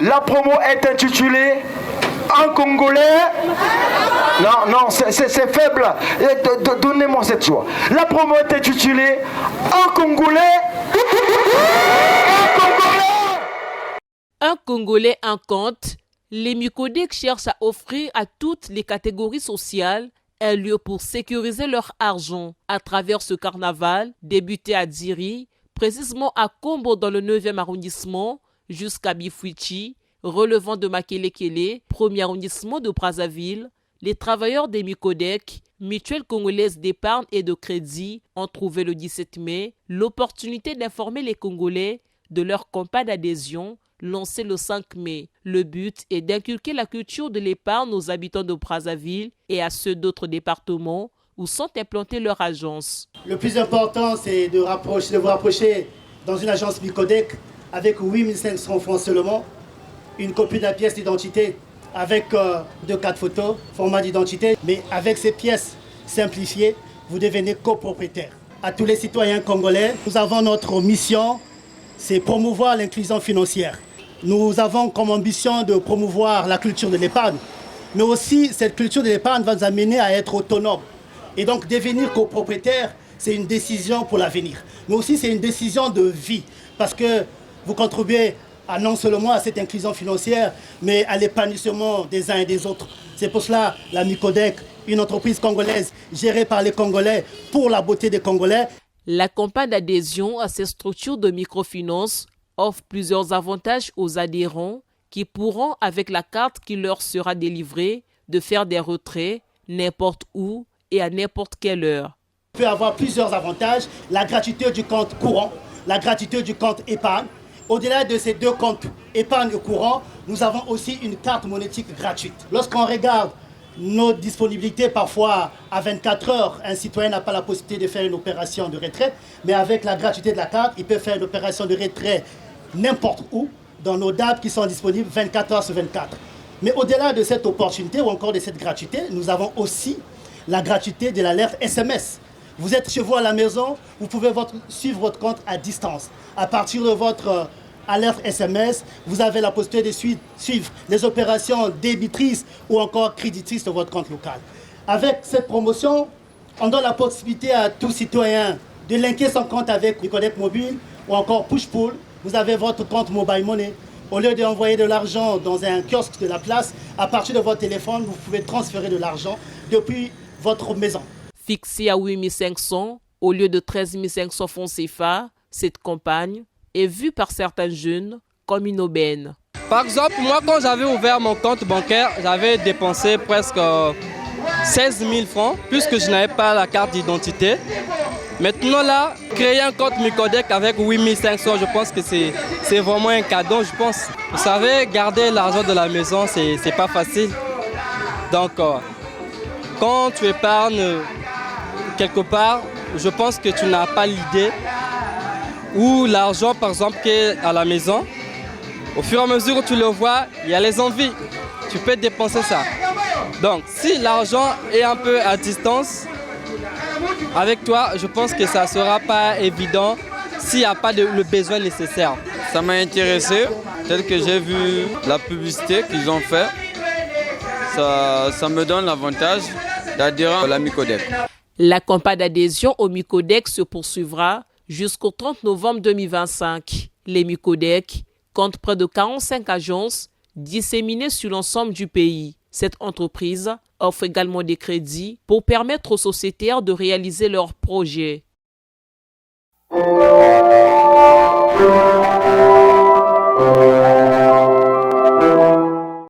La promo est intitulée en congolais. Non, c'est faible. Donnez-moi cette joie. La promo est intitulée en congolais. En congolais. Un Congolais, un compte. Les Micodec cherchent à offrir à toutes les catégories sociales un lieu pour sécuriser leur argent à travers ce carnaval débuté à Dziri, précisément à Kombo dans le 9e arrondissement, jusqu'à Bifouichi, relevant de Makelekele, 1er arrondissement de Brazzaville. Les travailleurs des Micodec, mutuelle congolaise d'épargne et de crédit, ont trouvé le 17 mai l'opportunité d'informer les Congolais de leur campagne d'adhésion lancée le 5 mai. Le but est d'inculquer la culture de l'épargne aux habitants de Brazzaville et à ceux d'autres départements où sont implantées leurs agences. Le plus important, c'est de vous rapprocher dans une agence Micodec avec 8500 francs seulement, une copie de la pièce d'identité avec 2-4 photos, format d'identité. Mais avec ces pièces simplifiées, vous devenez copropriétaire. À tous les citoyens congolais, nous avons notre mission, c'est promouvoir l'inclusion financière. Nous avons comme ambition de promouvoir la culture de l'épargne, mais aussi cette culture de l'épargne va nous amener à être autonome. Et donc devenir copropriétaire, c'est une décision pour l'avenir, mais aussi c'est une décision de vie, parce que vous contribuez non seulement à cette inclusion financière, mais à l'épanouissement des uns et des autres. C'est pour cela la Micodec, une entreprise congolaise gérée par les Congolais pour la beauté des Congolais. La campagne d'adhésion à ces structures de microfinance offre plusieurs avantages aux adhérents qui pourront, avec la carte qui leur sera délivrée, de faire des retraits n'importe où et à n'importe quelle heure. On peut avoir plusieurs avantages, la gratuité du compte courant, la gratuité du compte épargne. Au-delà de ces deux comptes épargne et courant, nous avons aussi une carte monétique gratuite. Lorsqu'on regarde nos disponibilités, parfois à 24 heures, un citoyen n'a pas la possibilité de faire une opération de retrait, mais avec la gratuité de la carte, il peut faire une opération de retrait n'importe où, dans nos dates qui sont disponibles 24 heures sur 24. Mais au-delà de cette opportunité ou encore de cette gratuité, nous avons aussi la gratuité de l'alerte SMS. Vous êtes chez vous à la maison, vous pouvez suivre votre compte à distance. À partir de votre alerte SMS, vous avez la possibilité de suivre les opérations débitrices ou encore créditrices de votre compte local. Avec cette promotion, on donne la possibilité à tout citoyen de linker son compte avec Micodec Mobile ou encore Push-Pull. Vous avez votre compte Mobile Money. Au lieu d'envoyer de l'argent dans un kiosque de la place, à partir de votre téléphone, vous pouvez transférer de l'argent depuis votre maison. Fixée à 8 500 au lieu de 13 500 francs CFA, cette campagne est vue par certains jeunes comme une aubaine. Par exemple, moi, quand j'avais ouvert mon compte bancaire, j'avais dépensé presque 16 000 francs, puisque je n'avais pas la carte d'identité. Maintenant, là, créer un compte Micodec avec 8 500, je pense que c'est vraiment un cadeau, je pense. Vous savez, garder l'argent de la maison, c'est pas facile. Donc, quand tu épargnes quelque part, je pense que tu n'as pas l'idée. Ou l'argent, par exemple, qui est à la maison, au fur et à mesure où tu le vois, il y a les envies. Tu peux dépenser ça. Donc, si l'argent est un peu à distance, avec toi, je pense que ça ne sera pas évident s'il n'y a pas le besoin nécessaire. Ça m'a intéressé, tel que j'ai vu la publicité qu'ils ont fait. Ça me donne l'avantage d'adhérer à la Micodec. La campagne d'adhésion au Micodec se poursuivra jusqu'au 30 novembre 2025. Les Micodec comptent près de 45 agences disséminées sur l'ensemble du pays. Cette entreprise offre également des crédits pour permettre aux sociétaires de réaliser leurs projets.